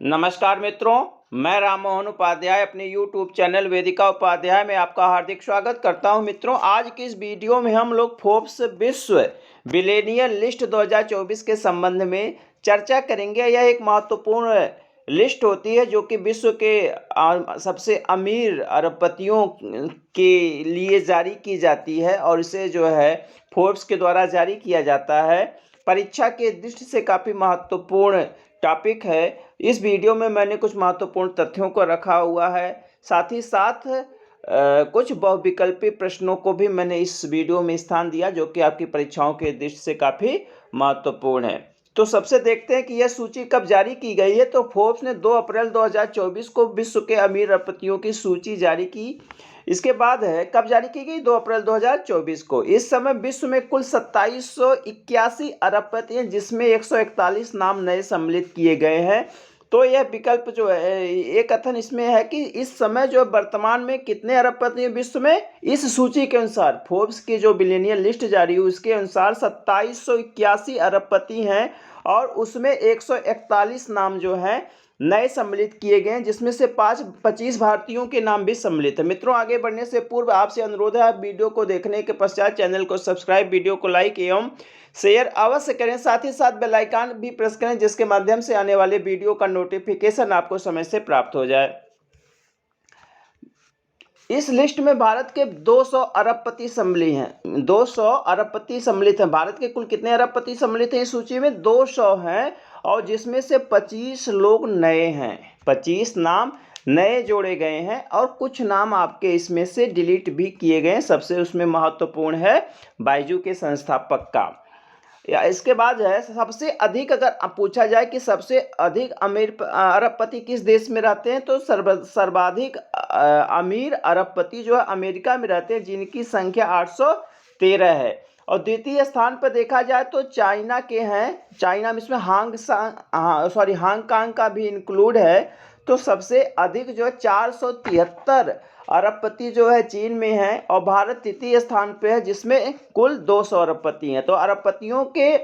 नमस्कार मित्रों, मैं राम मोहन उपाध्याय अपने YouTube चैनल वेदिका उपाध्याय में आपका हार्दिक स्वागत करता हूं। मित्रों, आज की इस वीडियो में हम लोग फोर्ब्स विश्व बिलियनियर लिस्ट 2024 के संबंध में चर्चा करेंगे। यह एक महत्वपूर्ण लिस्ट होती है जो कि विश्व के सबसे अमीर अरबपतियों के लिए जारी की जाती है और इसे जो है फोर्ब्स के द्वारा जारी किया जाता है। परीक्षा के दृष्टि से काफ़ी महत्वपूर्ण टॉपिक है। इस वीडियो में मैंने कुछ महत्वपूर्ण तथ्यों को रखा हुआ है, साथ ही साथ कुछ बहुविकल्पी प्रश्नों को भी मैंने इस वीडियो में स्थान दिया जो कि आपकी परीक्षाओं के दृष्टि से काफ़ी महत्वपूर्ण है। तो सबसे देखते हैं कि यह सूची कब जारी की गई है। तो फोर्ब्स ने 2 अप्रैल 2024 को विश्व के अमीर अरबपतियों की सूची जारी की। इसके बाद है कब जारी की गई, 2 अप्रैल 2024 को। इस समय विश्व में कुल 2781 अरबपति हैं, जिसमें 141 नाम नए सम्मिलित किए गए हैं। तो यह विकल्प जो है, ये कथन इसमें है कि इस समय जो वर्तमान में कितने अरबपति हैं विश्व में, इस सूची के अनुसार फोर्ब्स की जो बिलियनियर लिस्ट जारी हुई उसके अनुसार 2781 अरबपति हैं और उसमें 141 नाम जो हैं नए सम्मिलित किए गए हैं, जिसमें से 25 भारतीयों के नाम भी सम्मिलित है। मित्रों, आगे बढ़ने से पूर्व आपसे अनुरोध है, आप वीडियो को देखने के पश्चात चैनल को सब्सक्राइब, वीडियो को लाइक एवं शेयर अवश्य करें। साथ ही साथ बेल आइकन भी प्रेस करें जिसके माध्यम से आने वाले वीडियो का नोटिफिकेशन आपको समय से प्राप्त हो जाए। इस लिस्ट में भारत के 200 अरबपति सम्मिलित हैं। 200 अरबपति सम्मिलित हैं। भारत के कुल कितने अरबपति सम्मिलित हैं इस सूची में? 200 हैं और जिसमें से 25 लोग नए हैं। 25 नाम नए जोड़े गए हैं और कुछ नाम आपके इसमें से डिलीट भी किए गए हैं। सबसे उसमें महत्वपूर्ण है बायजू के संस्थापक का। या इसके बाद है सबसे अधिक, अगर पूछा जाए कि सबसे अधिक अमीर अरबपति किस देश में रहते हैं, तो सर्वाधिक अमीर अरबपति जो है अमेरिका में रहते हैं, जिनकी संख्या 813 है। और द्वितीय स्थान पर देखा जाए तो चाइना के हैं। चाइना में इसमें हांगकांग का भी इंक्लूड है। तो सबसे अधिक जो है 473 अरबपति जो है चीन में है और भारत तृतीय स्थान पे है, जिसमें कुल 200 अरबपति हैं। तो अरबपतियों के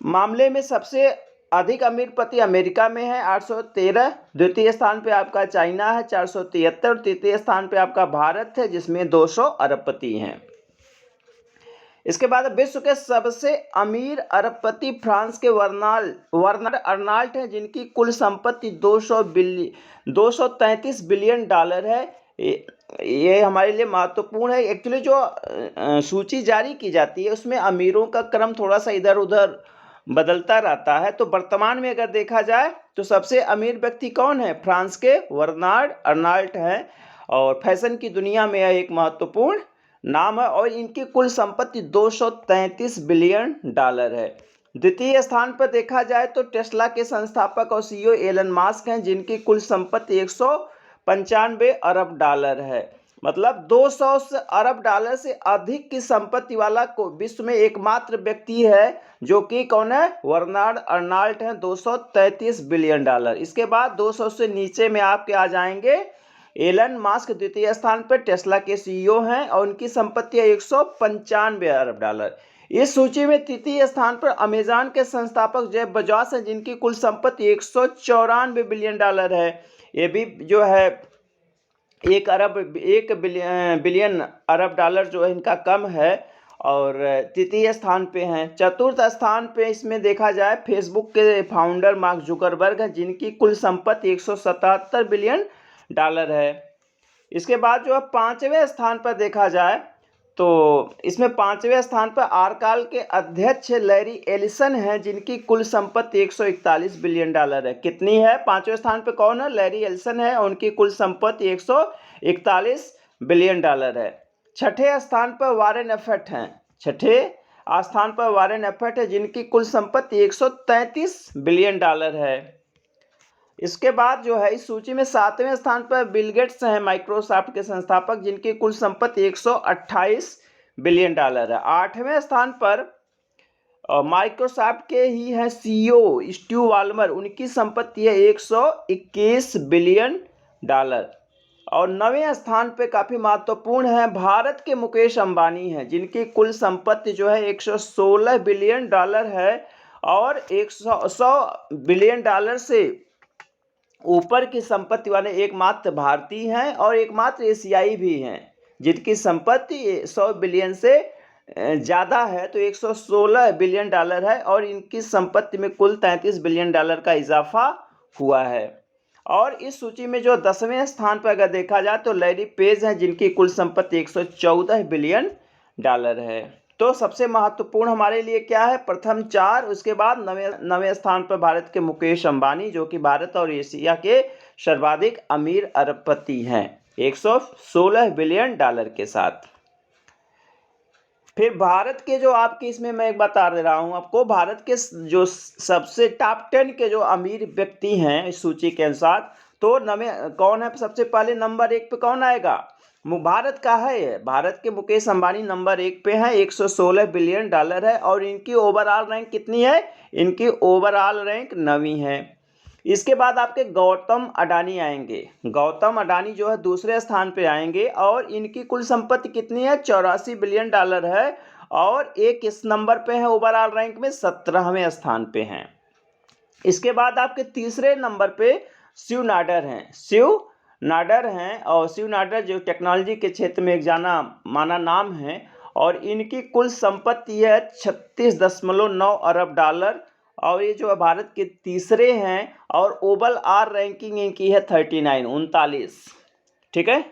मामले में सबसे अधिक अमीरपति अमेरिका में है 813, द्वितीय स्थान पे आपका चाइना है 473, तृतीय स्थान पे आपका भारत है जिसमें 200 अरबपति हैं। इसके बाद विश्व के सबसे अमीर अरबपति फ्रांस के वर्नर अर्नाल्ट हैं, जिनकी कुल संपत्ति 233 बिलियन डॉलर है। ये हमारे लिए महत्वपूर्ण है। एक्चुअली जो सूची जारी की जाती है उसमें अमीरों का क्रम थोड़ा सा इधर उधर बदलता रहता है। तो वर्तमान में अगर देखा जाए तो सबसे अमीर व्यक्ति कौन है? फ्रांस के वर्नार्ड अर्नाल्ट हैं और फैशन की दुनिया में यह एक महत्वपूर्ण नाम है और इनकी कुल संपत्ति 233 बिलियन डॉलर है। द्वितीय स्थान पर देखा जाए तो टेस्ला के संस्थापक और सीईओ एलन मास्क हैं, जिनकी कुल संपत्ति 195 अरब डॉलर है। मतलब 200 अरब डॉलर से अधिक की संपत्ति वाला को विश्व में एकमात्र व्यक्ति है जो कि कौन है? वर्नार्ड अर्नाल्ट हैं, 233 बिलियन डॉलर। इसके बाद 200 से नीचे में आपके आ जाएंगे एलन मास्क द्वितीय स्थान पर टेस्ला के सीईओ हैं और उनकी संपत्ति है 195 अरब डॉलर। इस सूची में तृतीय स्थान पर अमेजॉन के संस्थापक जेफ बेजोस हैं, जिनकी कुल संपत्ति 194 बिलियन डॉलर है। ये भी जो है 1 बिलियन अरब डॉलर जो है इनका कम है और तृतीय स्थान पे हैं। चतुर्थ स्थान पे इसमें देखा जाए फेसबुक के फाउंडर मार्क जुकरबर्ग हैं, जिनकी कुल संपत्ति 177 बिलियन डॉलर है। इसके बाद जो है 5वें स्थान पर देखा जाए तो इसमें 5वें स्थान पर आरकाल के अध्यक्ष लैरी एलिसन हैं, जिनकी कुल संपत्ति 141 बिलियन डॉलर है। कितनी है? 5वें स्थान पर कौन है? लैरी एलिसन है और उनकी कुल संपत्ति 141 बिलियन डॉलर है। छठे स्थान पर वारेन बफेट हैं। छठे स्थान पर वारेन बफेट है, जिनकी कुल संपत्ति 133 बिलियन डॉलर है। इसके बाद जो है इस सूची में 7वें स्थान पर बिल गेट्स हैं, माइक्रोसॉफ्ट के संस्थापक, जिनकी कुल संपत्ति 128 बिलियन डॉलर है। 8वें स्थान पर माइक्रोसॉफ्ट के ही हैं सीईओ स्टीव वालमर, उनकी संपत्ति है 121 बिलियन डॉलर। और 9वें स्थान पे काफ़ी महत्वपूर्ण है भारत के मुकेश अंबानी हैं, जिनकी कुल संपत्ति जो है 116 बिलियन डॉलर है और 100 बिलियन डॉलर से ऊपर की संपत्ति वाले एकमात्र भारतीय हैं और एकमात्र एशियाई भी हैं जिनकी संपत्ति 100 बिलियन से ज़्यादा है। तो 116 बिलियन डॉलर है और इनकी संपत्ति में कुल 33 बिलियन डॉलर का इजाफा हुआ है। और इस सूची में जो 10वें स्थान पर अगर देखा जाए तो लैरी पेज हैं जिनकी कुल संपत्ति 114 बिलियन डॉलर है। तो सबसे महत्वपूर्ण हमारे लिए क्या है, प्रथम 4, उसके बाद नवे स्थान पर भारत के मुकेश अंबानी जो कि भारत और एशिया के सर्वाधिक अमीर अरबपति हैं 116 बिलियन डॉलर के साथ। फिर भारत के जो आपके इसमें मैं एक बता दे रहा हूं आपको, भारत के जो सबसे टॉप 10 के जो अमीर व्यक्ति हैं इस सूची के अनुसार, तो कौन है सबसे पहले नंबर 1 पे कौन आएगा, भारत का है। भारत के मुकेश अंबानी नंबर 1 पे है, 116 बिलियन डॉलर है और इनकी ओवरऑल रैंक कितनी है, इनकी ओवरऑल रैंक 9वीं है। इसके बाद आपके गौतम अडानी आएंगे। गौतम अडानी जो है दूसरे स्थान पे आएंगे और इनकी कुल संपत्ति कितनी है, 84 बिलियन डॉलर है और एक इस नंबर पे है ओवरऑल रैंक में, 17वें स्थान पे हैं। इसके बाद आपके तीसरे नंबर पे शिव नाडर हैं और शिव नाडर जो टेक्नोलॉजी के क्षेत्र में एक जाना माना नाम है और इनकी कुल संपत्ति है 36.9 अरब डॉलर और ये जो भारत के तीसरे हैं और ओवरऑल रैंकिंग इनकी है 39। ठीक है।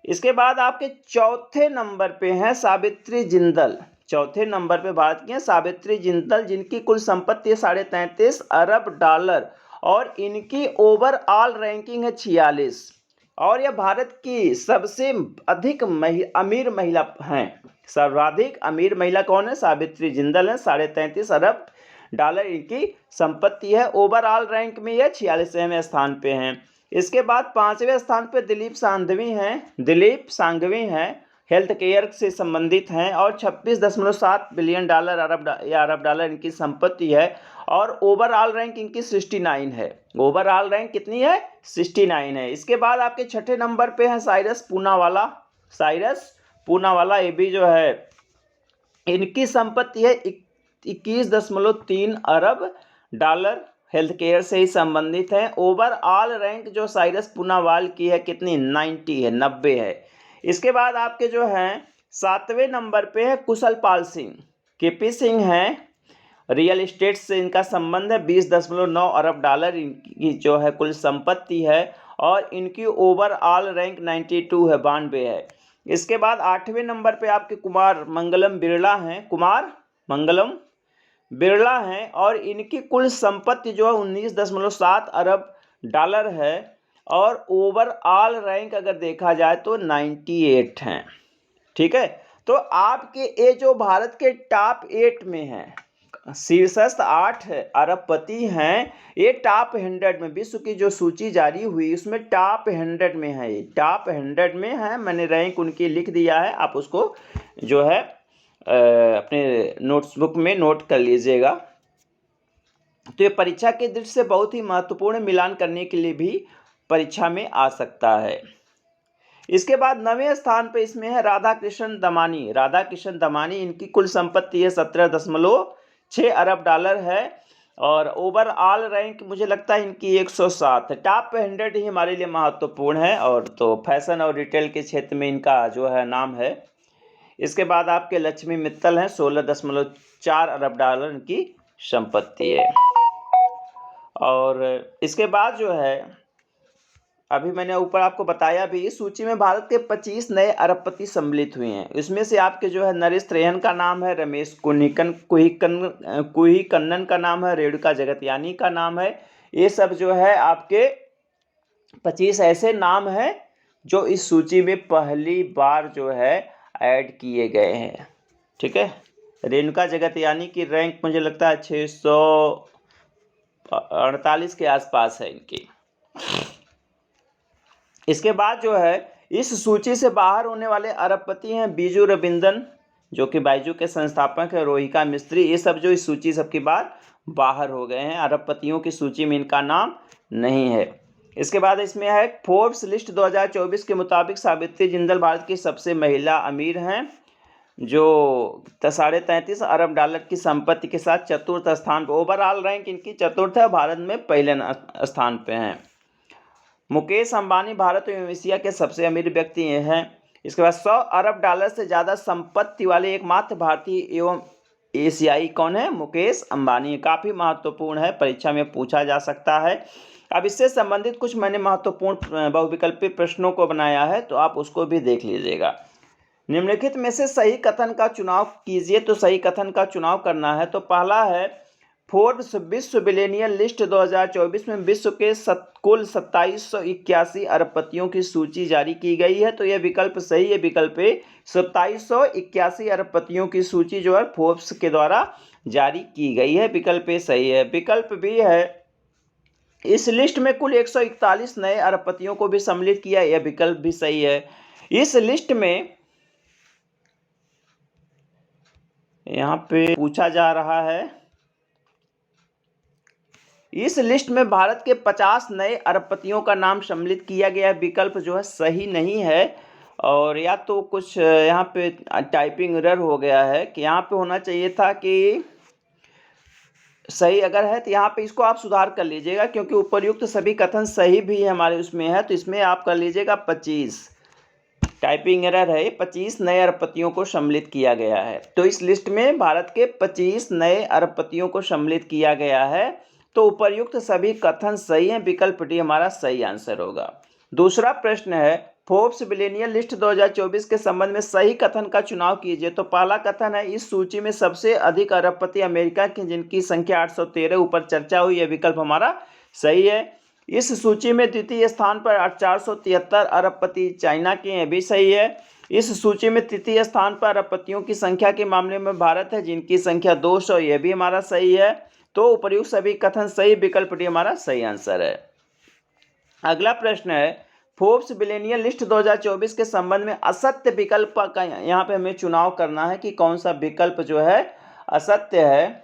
इसके बाद आपके चौथे नंबर पे हैं सावित्री जिंदल। चौथे नंबर पे भारत की हैं सावित्री जिंदल जिनकी कुल संपत्ति है 33.5 अरब डॉलर और इनकी ओवरऑल रैंकिंग है 46 और यह भारत की सबसे अधिक अमीर महिला हैं। सर्वाधिक अमीर महिला कौन है, सावित्री जिंदल है, 33.5 अरब डॉलर इनकी संपत्ति है। ओवरऑल रैंक में यह 46वें स्थान पे हैं। इसके बाद 5वें स्थान पे दिलीप सांघवी हैं, हेल्थ केयर से संबंधित हैं और 26.7 बिलियन डॉलर अरब डॉलर इनकी संपत्ति है और ओवरऑल रैंक इनकी 69 है। ओवरऑल रैंक कितनी है, 69 है। इसके बाद आपके छठे नंबर पे है साइरस पूनावाला। ये भी जो है इनकी संपत्ति है 21.3 अरब डॉलर, हेल्थ केयर से ही संबंधित है। ओवरऑल रैंक जो साइरस पूनावाल की है कितनी, 90 है। इसके बाद आपके जो हैं 7वें नंबर पे है कुशल पाल सिंह। केपी सिंह हैं, रियल इस्टेट से इनका संबंध है, 20.9 अरब डॉलर इनकी जो है कुल संपत्ति है और इनकी ओवरऑल रैंक 92 है, 92 है। इसके बाद 8वें नंबर पे आपके कुमार मंगलम बिरला हैं और इनकी कुल संपत्ति जो है 19.7 अरब डॉलर है और ओवरऑल रैंक अगर देखा जाए तो 98 हैं। ठीक है। तो आपके ये जो भारत के टॉप 8 में हैं, शीर्षस्थ 8 अरबपति हैं, ये टॉप 100 में, विश्व की जो सूची जारी हुई उसमें टॉप 100 में है, ये टॉप 100 में है। मैंने रैंक उनकी लिख दिया है, आप उसको जो है अपने नोट्सबुक में नोट कर लीजिएगा। तो ये परीक्षा के दृष्टि से बहुत ही महत्वपूर्ण, मिलान करने के लिए भी परीक्षा में आ सकता है। इसके बाद 9वें स्थान पे इसमें है राधा कृष्ण दमानी। इनकी कुल संपत्ति है 17.6 अरब डॉलर है और ओवरऑल रैंक मुझे लगता है इनकी 107 है। टॉप 100 ही हमारे लिए महत्वपूर्ण है और तो फैशन और रिटेल के क्षेत्र में इनका जो है नाम है। इसके बाद आपके लक्ष्मी मित्तल हैं, 16.4 अरब डॉलर इनकी संपत्ति है। और इसके बाद जो है अभी मैंने ऊपर आपको बताया भी, इस सूची में भारत के 25 नए अरबपति सम्मिलित हुए हैं। इसमें से आपके जो है नरेश त्रेहन का नाम है, रमेश कुहीकन्नन का नाम है, रेणुका जगतयानी का नाम है। ये सब जो है आपके 25 ऐसे नाम हैं जो इस सूची में पहली बार जो है ऐड किए गए हैं। ठीक है। रेणुका जगतयानी की रैंक मुझे लगता है 648 के आसपास है इनकी। इसके बाद जो है इस सूची से बाहर होने वाले अरबपति हैं बीजू रविंदन जो कि बाइजू के संस्थापक है, रोहिका मिस्त्री, ये सब जो इस सूची सबके बाद बाहर हो गए हैं। अरबपतियों की सूची में इनका नाम नहीं है। इसके बाद इसमें है फोर्ब्स लिस्ट 2024 के मुताबिक सावित्री जिंदल भारत की सबसे महिला अमीर हैं जो 33.5 अरब डॉलर की संपत्ति के साथ चतुर्थ स्थान पर, ओवरऑल रैंक इनकी चतुर्थ है, भारत में पहले स्थान पे हैं। मुकेश अंबानी भारत एवं एशिया के सबसे अमीर व्यक्ति हैं। इसके बाद 100 अरब डॉलर से ज़्यादा संपत्ति वाले एकमात्र भारतीय एवं एशियाई कौन है? मुकेश अंबानी। काफ़ी महत्वपूर्ण है, परीक्षा में पूछा जा सकता है। अब इससे संबंधित कुछ मैंने महत्वपूर्ण बहुविकल्पी प्रश्नों को बनाया है, तो आप उसको भी देख लीजिएगा। निम्नलिखित में से सही कथन का चुनाव कीजिए। तो सही कथन का चुनाव करना है, तो पहला है फोर्ब्स विश्व बिलियनियर लिस्ट 2024 में विश्व के कुल 2781 अरबपतियों की सूची जारी की गई है। तो यह विकल्प सही है, विकल्प ए। 2781 अरबपतियों की सूची जो है फोर्ब्स के द्वारा जारी की गई है, विकल्प ए सही है। विकल्प बी है इस लिस्ट में कुल 141 नए अरबपतियों को भी सम्मिलित किया, यह विकल्प भी सही है। इस लिस्ट में यहाँ पे पूछा जा रहा है, इस लिस्ट में भारत के 50 नए अरबपतियों का नाम सम्मिलित किया गया है, विकल्प जो है सही नहीं है। और या तो कुछ यहाँ पे टाइपिंग एरर हो गया है कि यहाँ पे होना चाहिए था कि सही अगर है तो यहाँ पे इसको आप सुधार कर लीजिएगा, क्योंकि उपर्युक्त सभी कथन सही भी हमारे उसमें है, तो इसमें आप कर लीजिएगा 25। टाइपिंग एरर है, 25 नए अरबपतियों को सम्मिलित किया गया है। तो इस लिस्ट में भारत के 25 नए अरबपतियों को सम्मिलित किया गया है, तो उपर्युक्त सभी कथन सही हैं, विकल्प डी हमारा सही आंसर होगा। दूसरा प्रश्न है फोर्ब्स बिलियनियर लिस्ट 2024 के संबंध में सही कथन का चुनाव कीजिए। तो पहला कथन है इस सूची में सबसे अधिक अरबपति अमेरिका के, जिनकी संख्या 813 ऊपर चर्चा हुई, यह विकल्प हमारा सही है। इस सूची में द्वितीय स्थान पर 473 अरबपति चाइना के हैं, भी सही है। इस सूची में तृतीय स्थान पर अरबपतियों की संख्या के मामले में भारत है, जिनकी संख्या 200, यह भी हमारा सही है। तो उपर्युक्त सभी कथन सही, विकल्प डी हमारा सही आंसर है। अगला प्रश्न है फोर्ब्स बिलियनियर लिस्ट 2024 के संबंध में असत्य विकल्प का यहाँ पे हमें चुनाव करना है कि कौन सा विकल्प जो है असत्य है।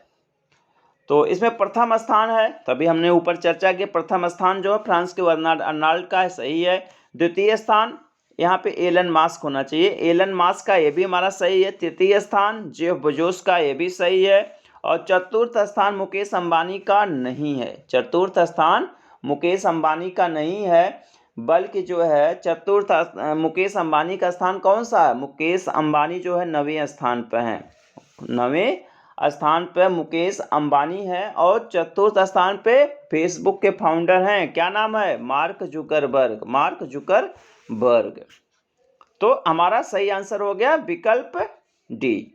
तो इसमें प्रथम स्थान है, तभी हमने ऊपर चर्चा की, प्रथम स्थान जो है फ्रांस के अर्नाल्ड का है, सही है। द्वितीय स्थान यहाँ पे एलन मास्क होना चाहिए, एलन मास्क का, ये भी हमारा सही है। तृतीय स्थान जेफ बेजोस का, ये भी सही है। और चतुर्थ स्थान मुकेश अंबानी का नहीं है, चतुर्थ स्थान मुकेश अंबानी का नहीं है, बल्कि जो है चतुर्थ मुकेश अंबानी का स्थान कौन सा है? मुकेश अंबानी जो है 9वें स्थान पर है, 9वें स्थान पर मुकेश अंबानी है। और चतुर्थ स्थान पे फेसबुक के फाउंडर हैं, क्या नाम है? Mark Zuckerberg, mark Zuckerberg. तो हमारा सही आंसर हो गया विकल्प डी,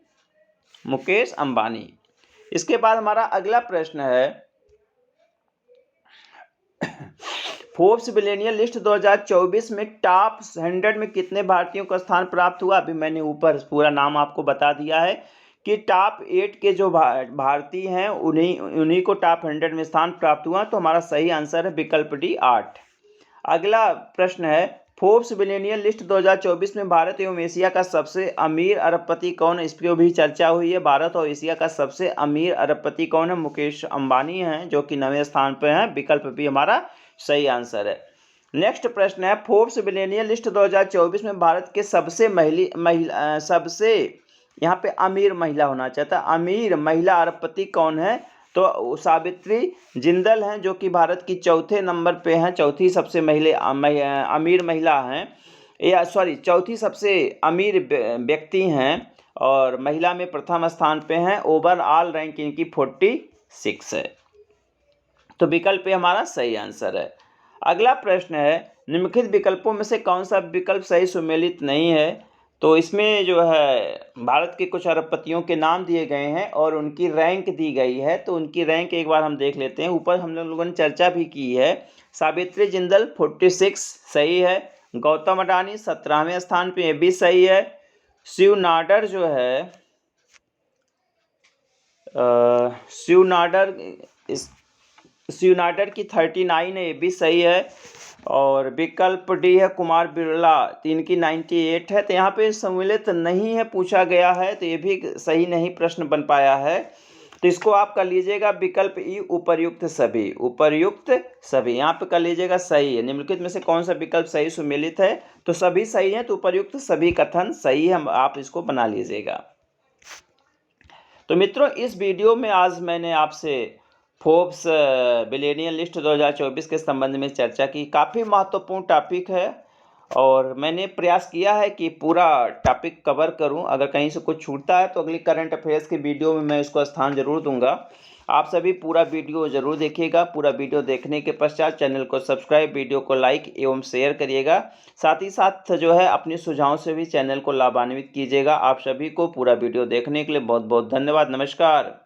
मुकेश अंबानी। इसके बाद हमारा अगला प्रश्न है फोर्ब्स बिलियनियर लिस्ट 2024 में टॉप 100 में कितने भारतीयों को स्थान प्राप्त हुआ? अभी मैंने ऊपर पूरा नाम आपको बता दिया है कि टॉप 8 के जो भारतीय हैं उन्हीं को टॉप 100 में स्थान प्राप्त हुआ। तो हमारा सही आंसर है विकल्प डी 8। अगला प्रश्न है फोर्ब्स बिलियनियर लिस्ट 2024 में भारत एवं एशिया का सबसे अमीर अरबपति कौन है? इस पर भी चर्चा हुई है। भारत और एशिया का सबसे अमीर अरबपति कौन है? मुकेश अंबानी हैं, जो कि 9वें स्थान पर हैं, विकल्प भी हमारा सही आंसर है। नेक्स्ट प्रश्न है फोर्ब्स बिलियनियर लिस्ट 2024 में भारत के सबसे यहाँ पे अमीर महिला होना चाहता है, अमीर महिला अरबपति कौन है? तो सावित्री जिंदल हैं, जो कि भारत की चौथे नंबर पे हैं, चौथी सबसे अमीर महिला हैं, या सॉरी चौथी सबसे अमीर व्यक्ति हैं, और महिला में प्रथम स्थान पे हैं। ओवरऑल रैंक इनकी 46 है, तो विकल्प हमारा सही आंसर है। अगला प्रश्न है निम्नलिखित विकल्पों में से कौन सा विकल्प सही सुमेलित नहीं है? तो इसमें जो है भारत के कुछ अरबपतियों के नाम दिए गए हैं और उनकी रैंक दी गई है, तो उनकी रैंक एक बार हम देख लेते हैं। ऊपर हम लोगों ने चर्चा भी की है। सावित्री जिंदल 46 सही है। गौतम अडानी 17वें स्थान पे, ये भी सही है। शिव नाडर जो है शिव नाडर की 39 है, ये भी सही है। और विकल्प डी है कुमार बिरला, इनकी 98 है। तो यहाँ पे सम्मिलित नहीं है पूछा गया है, तो ये भी सही नहीं प्रश्न बन पाया है। तो इसको आप कर लीजिएगा विकल्प ई उपर्युक्त सभी, उपर्युक्त सभी यहाँ पे कर लीजिएगा सही है। निम्नलिखित में से कौन सा विकल्प सही सुमेलित है, तो सभी सही है, तो उपर्युक्त सभी कथन सही है, हम आप इसको बना लीजिएगा। तो मित्रों इस वीडियो में आज मैंने आपसे फोर्ब्स बिलियनियर लिस्ट 2024 के संबंध में चर्चा की। काफ़ी महत्वपूर्ण टॉपिक है और मैंने प्रयास किया है कि पूरा टॉपिक कवर करूं। अगर कहीं से कुछ छूटता है तो अगली करंट अफेयर्स की वीडियो में मैं इसको स्थान जरूर दूंगा। आप सभी पूरा वीडियो जरूर देखिएगा। पूरा वीडियो देखने के पश्चात चैनल को सब्सक्राइब, वीडियो को लाइक एवं शेयर करिएगा। साथ ही साथ जो है अपने सुझाव से भी चैनल को लाभान्वित कीजिएगा। आप सभी को पूरा वीडियो देखने के लिए बहुत बहुत धन्यवाद। नमस्कार।